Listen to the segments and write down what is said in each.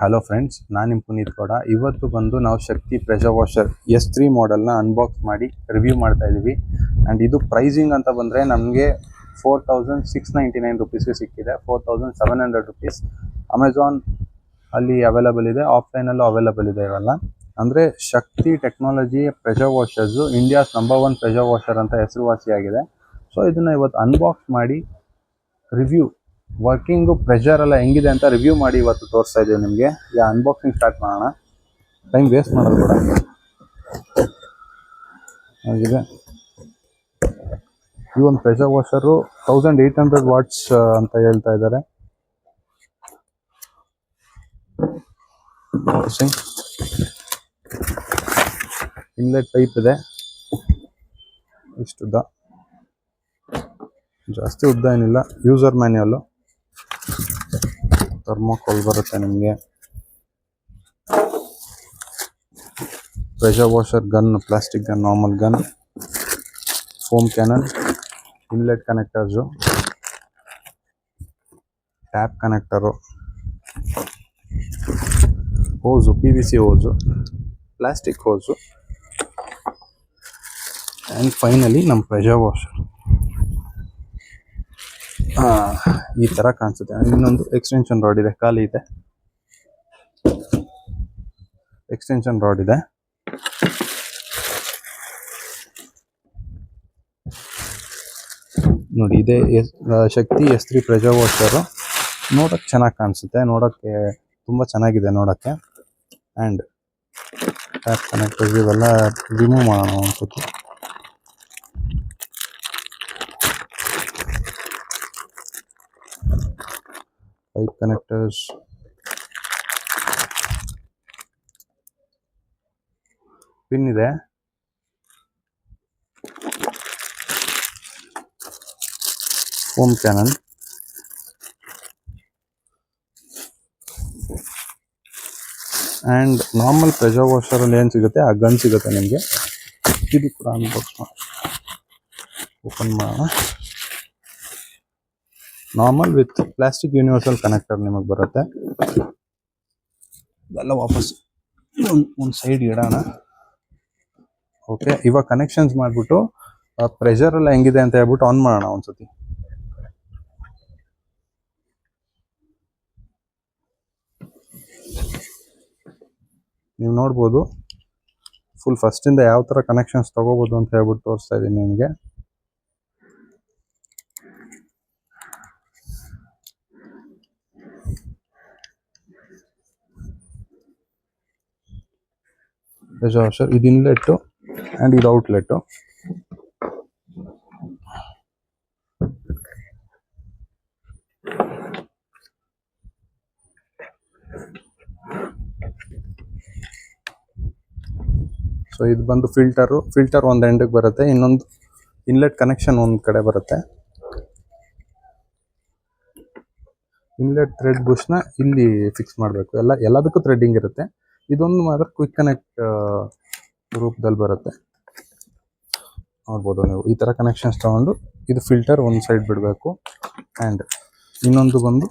Hello friends, ನಾನು ನಿಮ್ಮ ಪುನೀತ್ ಗೌಡ. ಇವತ್ತು ಬಂದು ನಾವು ಶಕ್ತಿ ಪ್ರೆಷರ್ ವಾಷರ್ S3 ಮಾಡೆಲ್ನ ಅನ್ಬಾಕ್ಸ್ ಮಾಡಿ ರಿವ್ಯೂ ಮಾಡ್ತಾ ಇದ್ದೀವಿ. ಆ್ಯಂಡ್ ಇದು ಪ್ರೈಸಿಂಗ್ ಅಂತ ಬಂದರೆ ನಮಗೆ 4699 ರುಪೀಸ್ಗೆ ಸಿಕ್ಕಿದೆ. 4700 ರುಪೀಸ್ ಅಮೆಝಾನ್ ಅಲ್ಲಿ ಅವೈಲಬಲ್ ಇದೆ, ಆಫ್ಲೈನಲ್ಲೂ ಅವೈಲಬಲ್ ಇದೆ. ಇವೆಲ್ಲ ಅಂದರೆ Shakti technology pressure washers India's number 1 pressure washer ಅಂತ ಹೆಸರುವಾಸಿಯಾಗಿದೆ. ಸೊ ಇದನ್ನು ಇವತ್ತು ಅನ್ಬಾಕ್ಸ್ ಮಾಡಿ ರಿವ್ಯೂ ವರ್ಕಿಂಗು ಪ್ರೆಷರ್ ಎಲ್ಲ ಹೆಂಗಿದೆ ಅಂತ ರಿವ್ಯೂ ಮಾಡಿ ಇವತ್ತು ತೋರಿಸ್ತಾ ಇದ್ದೀವಿ ನಿಮಗೆ. ಅನ್ಬಾಕ್ಸಿಂಗ್ ಸ್ಟಾರ್ಟ್ ಮಾಡೋಣ, ಟೈಮ್ ವೇಸ್ಟ್ ಮಾಡೋದು ಕೂಡ ಆಗಿದೆ. ಈ ಒಂದು ಪ್ರೆಷರ್ ವಾಷರು 1800 ವಾಟ್ಸ್ ಅಂತ ಹೇಳ್ತಾ ಇದ್ದಾರೆ. ಇನ್ಲೆಟ್ ಟೈಪ್ ಇದೆ, ಇಷ್ಟು ಉದ್ದ, ಜಾಸ್ತಿ ಉದ್ದ ಏನಿಲ್ಲ. ಯೂಸರ್ ಮ್ಯಾನ್ಯಲ್ಲು, ಥರ್ಮೋಕೋಲ್ ಬರುತ್ತೆ ನಿಮಗೆ. Pressure washer gun, plastic gun, normal gun, foam cannon, inlet connectors, tap connector, hose, PVC hose, plastic hose, and finally ನಮ್ಮ ಪ್ರೆಷರ್ ವಾಷರ್ ಈ ಥರ ಕಾಣಿಸುತ್ತೆ. ಇನ್ನೊಂದು ಎಕ್ಸ್ಟೆನ್ಷನ್ ರಾಡ್ ಇದೆ, ಖಾಲಿ ಇದೆ. ಎಕ್ಸ್ಟೆನ್ಷನ್ ರಾಡ್ ಇದೆ. ನೋಡಿ, ಇದೇ ಶಕ್ತಿ S3 ಪ್ರೆಷರ್ ವಾಷರು. ನೋಡೋಕ್ಕೆ ಚೆನ್ನಾಗಿ ಕಾಣಿಸುತ್ತೆ, ನೋಡೋಕ್ಕೆ ತುಂಬ ಚೆನ್ನಾಗಿದೆ ನೋಡೋಕ್ಕೆ. ಆ್ಯಂಡ್ ಟ್ಯಾಪ್ ಕನೆಕ್ಟರ್ಸ್ ಇವೆಲ್ಲ ರಿಮೂವ್ ಮಾಡೋಣ ಅನ್ಸುತ್ತೆ. ಪೈಪ್ ಕನೆಕ್ಟರ್ಸ್, ಪಿನ್ ಇದೆ, foam cannon, and normal pressure ವಾಷರಲ್ಲಿ ಏನು ಸಿಗುತ್ತೆ ಆ ಗನ್ ಸಿಗುತ್ತೆ ನಿಮಗೆ. ಇದು ಕೂಡ ಅನ್ಬಾಕ್ಸ್ ಮಾಡಿ ಓಪನ್ ಮಾಡೋಣ. Normal with plastic universal connector ನಿಮಗೆ ಬರುತ್ತೆ. ಇದೆಲ್ಲ ವಾಪಸ್ ಒಂದು ಸೈಡ್ ಇಡೋಣ. ಓಕೆ, ಇವಾಗ ಕನೆಕ್ಷನ್ಸ್ ಮಾಡಿಬಿಟ್ಟು ಪ್ರೆಷರ್ ಎಲ್ಲ ಹೆಂಗಿದೆ ಅಂತ ಹೇಳ್ಬಿಟ್ಟು ಆನ್ ಮಾಡೋಣ ಒಂದ್ಸತಿ. ನೀವು ನೋಡ್ಬೋದು ಫುಲ್ ಫಸ್ಟಿಂದ ಯಾವ ಥರ ಕನೆಕ್ಷನ್ಸ್ ತೊಗೋಬೋದು ಅಂತ ಹೇಳ್ಬಿಟ್ಟು ತೋರಿಸ್ತಾ ಇದ್ದೀನಿ ನಿಮಗೆ. ಪ್ರೆಷರ್ ವಾಷರ್ ಇದು ಇನ್ಲೆಟ್ಟು ಆ್ಯಂಡ್ ಇದು ಔಟ್ಲೆಟ್ಟು. ಸೊ ಇದು ಬಂದು ಫಿಲ್ಟರ್ ಒಂದು ಎಂಡಿಗೆ ಬರುತ್ತೆ, ಇನ್ನೊಂದು ಇನ್ಲೆಟ್ ಕನೆಕ್ಷನ್ ಒಂದು ಕಡೆ ಬರುತ್ತೆ. ಇನ್ಲೆಟ್ ಥ್ರೆಡ್ ಬುಷ್ನ ಇಲ್ಲಿ ಫಿಕ್ಸ್ ಮಾಡಬೇಕು. ಎಲ್ಲದಕ್ಕೂ ಥ್ರೆಡ್ಡಿಂಗ್ ಇರುತ್ತೆ, ಇದೊಂದು ಮಾತ್ರ ಕ್ವಿಕ್ ಕನೆಕ್ಟ್ ರೂಪದಲ್ಲಿ ಬರುತ್ತೆ. ನೋಡ್ಬೋದು ನೀವು, ಈ ಥರ ಕನೆಕ್ಷನ್ಸ್ ತಗೊಂಡು ಇದು ಫಿಲ್ಟರ್ ಒಂದು ಸೈಡ್ ಬಿಡಬೇಕು. ಆ್ಯಂಡ್ ಇನ್ನೊಂದು ಬಂದು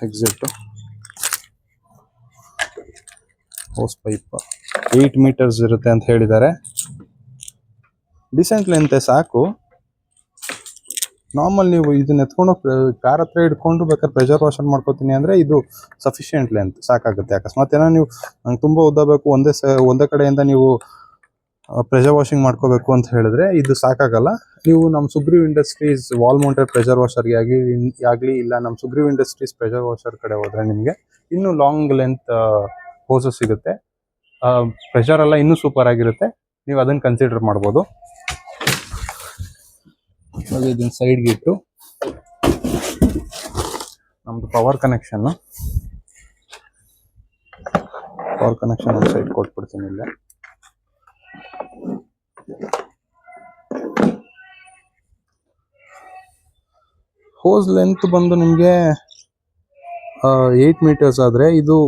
ಎಕ್ಸಿಟ್ಟು, ಹೋಸ್ ಪೈಪ್ 8 ಮೀಟರ್ಸ್ ಇರುತ್ತೆ ಅಂತ ಹೇಳಿದ್ದಾರೆ. ಡಿಸೆಂಟ್ ಲೆಂತೆ ಸಾಕು. ನಾರ್ಮಲ್ ನೀವು ಇದನ್ನ ಎತ್ಕೊಂಡು ಕಾರ್ ಹತ್ರ ಇಟ್ಕೊಂಡು ಬೇಕಾದ್ರೆ ಪ್ರೆಷರ್ ವಾಷರ್ ಮಾಡ್ಕೋತೀನಿ ಅಂದರೆ ಇದು ಸಫಿಷಿಯೆಂಟ್ ಲೆಂತ್ ಸಾಕಾಗುತ್ತೆ. ಅಕಸ್ಮಾತ್ ಏನೋ ನೀವು ನಂಗೆ ತುಂಬ ಉದ್ದ ಬೇಕು, ಒಂದೇ ಕಡೆಯಿಂದ ನೀವು ಪ್ರೆಷರ್ ವಾಷಿಂಗ್ ಮಾಡ್ಕೋಬೇಕು ಅಂತ ಹೇಳಿದ್ರೆ ಇದು ಸಾಕಾಗಲ್ಲ. ನೀವು ನಮ್ಮ Sugreev industries wall mounted pressure ವಾಷರ್ಗೆ ಆಗಲಿ ಇಲ್ಲ ನಮ್ಮ ಸುಗ್ರೀವ್ ಇಂಡಸ್ಟ್ರೀಸ್ ಪ್ರೆಷರ್ ವಾಷರ್ ಕಡೆ ಹೋದರೆ ನಿಮಗೆ ಇನ್ನೂ ಲಾಂಗ್ ಲೆಂತ್ ಹೋಸಸ್ ಸಿಗುತ್ತೆ. ಪ್ರೆಷರ್ ಎಲ್ಲ ಇನ್ನೂ ಸೂಪರ್ ಆಗಿರುತ್ತೆ, ನೀವು ಅದನ್ನು ಕನ್ಸಿಡರ್ ಮಾಡ್ಬೋದು. ಇದನ್ನು ಸೈಡ್ಗೆ ಇಟ್ಟು ನಮ್ಮದು ಪವರ್ ಕನೆಕ್ಷನ್ ಒಂದು ಸೈಡ್ ಕೊಟ್ಬಿಡ್ತೀನಿ ಇಲ್ಲೇ. ಹೋಸ್ ಲೆಂತ್ ಬಂದು ನಿಮಗೆ 8 ಮೀಟರ್ಸ್ ಆದರೆ ಇದು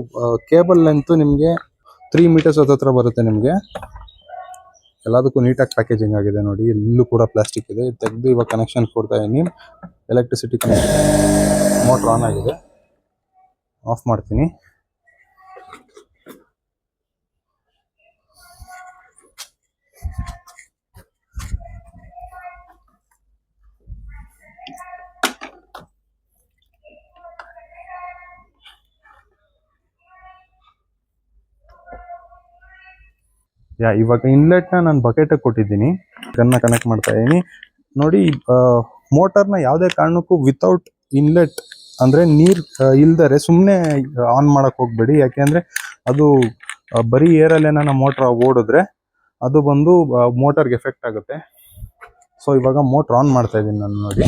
ಕೇಬಲ್ ಲೆಂತ್ ನಿಮಗೆ 3 ಮೀಟರ್ಸ್ ಹತ್ರ ಬರುತ್ತೆ ನಿಮಗೆ. ಎಲ್ಲದಕ್ಕೂ ನೀಟಾಗಿ ಪ್ಯಾಕೇಜಿಂಗ್ ಆಗಿದೆ ನೋಡಿ. ಇಲ್ಲೂ ಕೂಡ ಪ್ಲಾಸ್ಟಿಕ್ ಇದೆ. ತೆಗೆದು ಇವಾಗ ಕನೆಕ್ಷನ್ ಕೊಡ್ತಾ ಇದೀನಿ. ಎಲೆಕ್ಟ್ರಿಸಿಟಿ ಕನೆಕ್ಷನ್, ಮೋಟರ್ ಆನ್ ಆಗಿದೆ. ಆಫ್ ಮಾಡ್ತೀನಿ. ಇವಾಗ ಇನ್ಲೆಟ್ನ ನಾನು ಬಕೆಟಿಗೆ ಕೊಟ್ಟಿದ್ದೀನಿ, ಗನ್ನ ಕನೆಕ್ಟ್ ಮಾಡ್ತಾ ಇದ್ದೀನಿ. ನೋಡಿ, ಮೋಟರ್ನ ಯಾವುದೇ ಕಾರಣಕ್ಕೂ ವಿತೌಟ್ ಇನ್ಲೆಟ್ ಅಂದರೆ ನೀರು ಇಲ್ದರೆ ಸುಮ್ಮನೆ ಆನ್ ಮಾಡಕ್ಕೆ ಹೋಗಬೇಡಿ. ಯಾಕೆಂದರೆ ಅದು ಬರೀ ಏರಲ್ಲಿ ನನ್ನ ಮೋಟ್ರ್ ಓಡಿದ್ರೆ ಅದು ಬಂದು ಮೋಟರ್ಗೆ ಎಫೆಕ್ಟ್ ಆಗುತ್ತೆ. ಸೊ ಇವಾಗ ಮೋಟ್ರ್ ಆನ್ ಮಾಡ್ತಾ ಇದ್ದೀನಿ ನಾನು. ನೋಡಿ,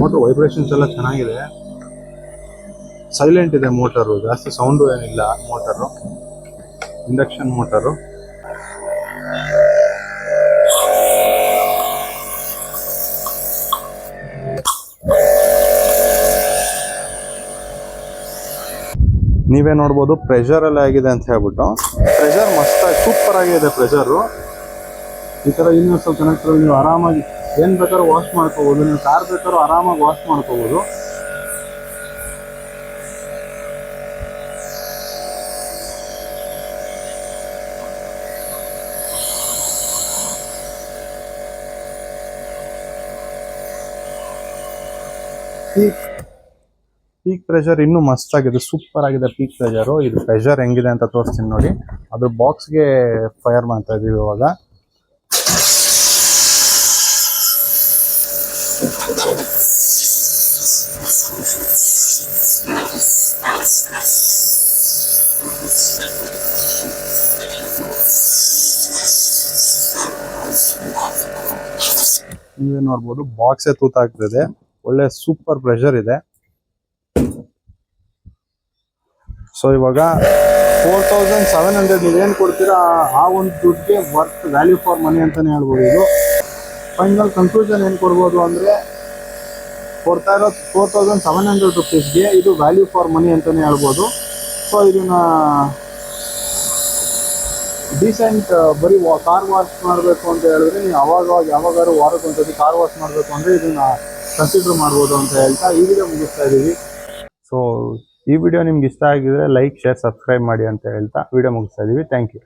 ಮೋಟ್ರ್ ವೈಬ್ರೇಷನ್ಸ್ ಎಲ್ಲ ಚೆನ್ನಾಗಿದೆ, ಸೈಲೆಂಟ್ ಇದೆ ಮೋಟರು, ಜಾಸ್ತಿ ಸೌಂಡು ಏನಿಲ್ಲ. Motor induction motor. ನೀವೇ ನೋಡ್ಬೋದು ಪ್ರೆಷರ್ ಎಲ್ಲ ಆಗಿದೆ ಅಂತ ಹೇಳ್ಬಿಟ್ಟು. ಪ್ರೆಷರ್ ಮಸ್ತಾಗಿ ಸೂಪರ್ ಆಗಿದೆ ಪ್ರೆಷರು. ಈ ಥರ ಯೂನಿವರ್ಸಲ್ ಕನೆಕ್ಟರ್ ನೀವು ಆರಾಮಾಗಿ ಏನು ಬೇಕಾದ್ರೂ ವಾಶ್ ಮಾಡ್ಕೋಬೋದು. ನೀವು ಕಾರ್ ಬೇಕಾದ್ರೂ ಆರಾಮಾಗಿ ವಾಶ್ ಮಾಡ್ಕೋಬೋದು. ಪೀಕ್ ಪ್ರೆಷರ್ ಇನ್ನೂ ಮಸ್ತ್ ಆಗಿದೆ, ಸೂಪರ್ ಆಗಿದೆ ಪೀಕ್ ಪ್ರೆಷರು. ಇದು ಪ್ರೆಷರ್ ಹೆಂಗಿದೆ ಅಂತ ತೋರಿಸ್ತೀನಿ ನೋಡಿ. ಅದು ಬಾಕ್ಸ್ಗೆ ಫೈರ್ ಮಾಡ್ತಾ ಇದೀವಿ ಇವಾಗ. ನೀವೇ ನೋಡ್ಬೋದು ಬಾಕ್ಸೇ ತೂತಾಗ್ತಿದೆ. ಒಳ್ಳೆ ಸೂಪರ್ ಪ್ರೆಷರ್ ಇದೆ. ಸೊ ಇವಾಗ 4700 ನೀವೇನು ಕೊಡ್ತೀರಾ ಆ ಒಂದು ದುಡ್ಡಿಗೆ ವರ್ತ್, ವ್ಯಾಲ್ಯೂ ಫಾರ್ ಮನಿ ಅಂತಾನೆ ಹೇಳ್ಬೋದು. ಇದು ಫೈನಲ್ ಕನ್ಕ್ಲೂಷನ್ ಏನು ಕೊಡ್ಬೋದು ಅಂದರೆ, ಕೊಡ್ತಾ ಇರೋ 4700 ರುಪೀಸ್ಗೆ ಇದು ವ್ಯಾಲ್ಯೂ ಫಾರ್ ಮನಿ ಅಂತಾನೆ ಹೇಳ್ಬೋದು. ಸೊ ಇದನ್ನ ಡೀಸೆಂಟ್ ಬರೀ ಕಾರ್ ವಾಶ್ ಮಾಡಬೇಕು ಅಂತ ಹೇಳಿದ್ರೆ, ನೀವು ಯಾವಾಗಾದ್ರು ವಾರಕ್ಕೊಂದ್ಸತಿ ಕಾರ್ ವಾಶ್ ಮಾಡಬೇಕು ಅಂದರೆ ಇದನ್ನ ಕನ್ಸಿಡರ್ ಮಾಡ್ಬೋದು ಅಂತ ಹೇಳ್ತಾ ಈ ವಿಡಿಯೋ ಮುಗಿಸ್ತಾ ಇದ್ದೀವಿ. ಸೊ ಈ ವಿಡಿಯೋ ನಿಮ್ಗೆ ಇಷ್ಟ ಆಗಿದ್ರೆ ಲೈಕ್, ಶೇರ್, ಸಬ್ಸ್ಕ್ರೈಬ್ ಮಾಡಿ ಅಂತ ಹೇಳ್ತಾ ವಿಡಿಯೋ ಮುಗಿಸ್ತಾ ಇದ್ದೀವಿ. Thank you.